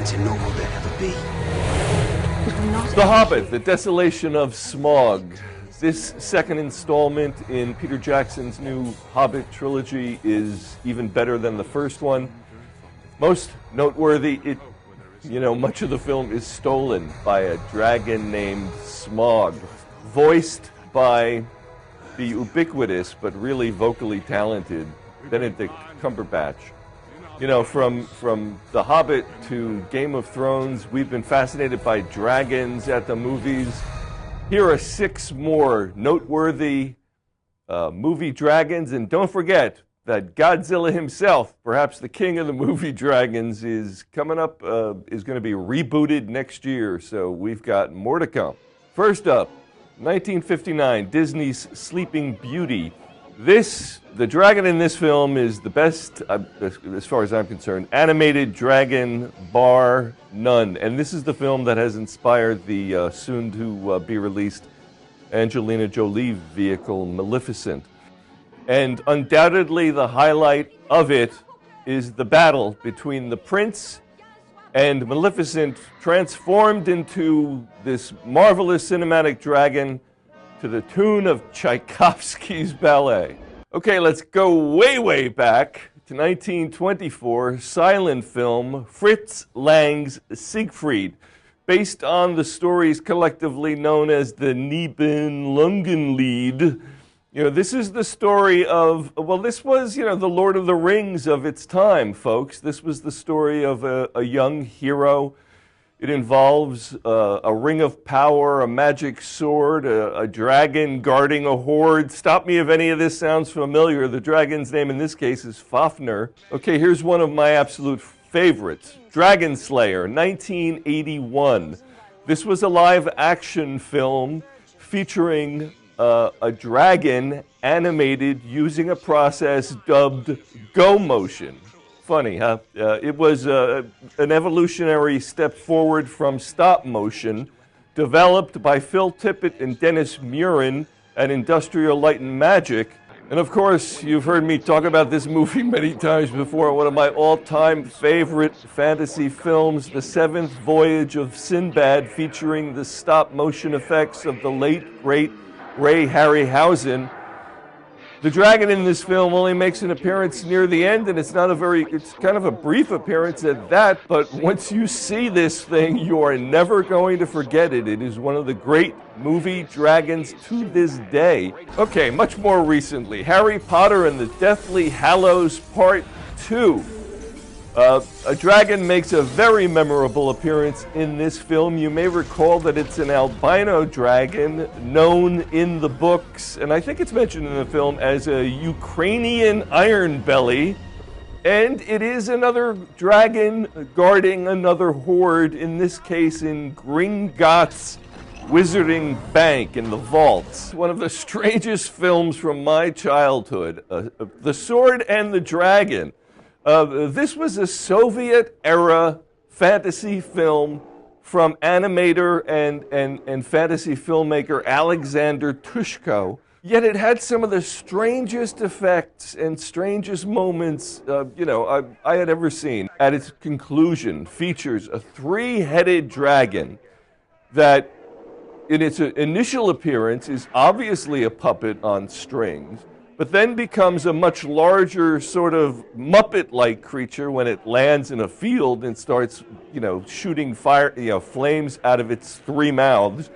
great and noble there ever be. The Hobbit, The Desolation of Smaug. This second installment in Peter Jackson's new Hobbit trilogy is even better than the first one. Most noteworthy, much of the film is stolen by a dragon named Smaug, voiced by the ubiquitous but really vocally talented Benedict Cumberbatch. From The Hobbit to Game of Thrones, we've been fascinated by dragons at the movies. Here are 6 more noteworthy movie dragons, and don't forget that Godzilla himself, perhaps the king of the movie dragons, is coming up, is going to be rebooted next year, so we've got more to come. First up, 1959, Disney's Sleeping Beauty. The dragon in this film is the best, as far as I'm concerned, animated dragon bar none. And this is the film that has inspired the soon-to-be-released Angelina Jolie vehicle, Maleficent. And undoubtedly the highlight of it is the battle between the prince and Maleficent, transformed into this marvelous cinematic dragon to the tune of Tchaikovsky's ballet. Okay, let's go way, way back to 1924, silent film Fritz Lang's Siegfried, based on the stories collectively known as the Nibelungenlied. This is the story of, this was, the Lord of the Rings of its time, folks. This was the story of a young hero. It involves a ring of power, a magic sword, a dragon guarding a horde. Stop me if any of this sounds familiar. The dragon's name in this case is Fafnir. Okay, here's one of my absolute favorites. Dragonslayer, 1981. This was a live-action film featuring a dragon animated using a process dubbed Go Motion. Funny, huh? It was an evolutionary step forward from stop motion, developed by Phil Tippett and Dennis Murin at Industrial Light and Magic. And of course, you've heard me talk about this movie many times before. One of my all-time favorite fantasy films, The Seventh Voyage of SINBAD, featuring the stop-motion effects of the late, great Ray Harryhausen. The dragon in this film only makes an appearance near the end, and it's kind of a brief appearance at that, but once you see this thing, you are never going to forget it. It is one of the great movie dragons to this day. Okay, much more recently, Harry Potter and the Deathly Hallows Part 2. A dragon makes a very memorable appearance in this film. You may recall that it's an albino dragon known in the books, and I think it's mentioned in the film, as a Ukrainian iron belly. And it is another dragon guarding another horde, in this case in Gringotts Wizarding Bank in the vaults. One of the strangest films from my childhood, The Sword and the Dragon. This was a Soviet-era fantasy film from animator and fantasy filmmaker Alexander Tushko. Yet it had some of the strangest effects and strangest moments I had ever seen. At its conclusion, features a 3-headed dragon that, in its initial appearance, is obviously a puppet on strings, but then becomes a much larger sort of Muppet-like creature when it lands in a field and starts, shooting flames out of its 3 mouths.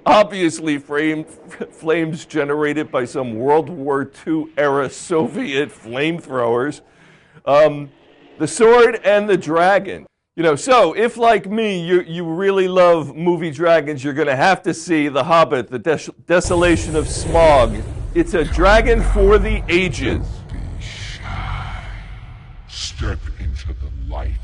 Obviously flames generated by some World War II era Soviet flamethrowers. The Sword and the Dragon. So if, like me, you really love movie dragons, you're going to have to see The Hobbit, The Desolation of Smaug. It's a dragon for the ages. Don't be shy. Step into the light.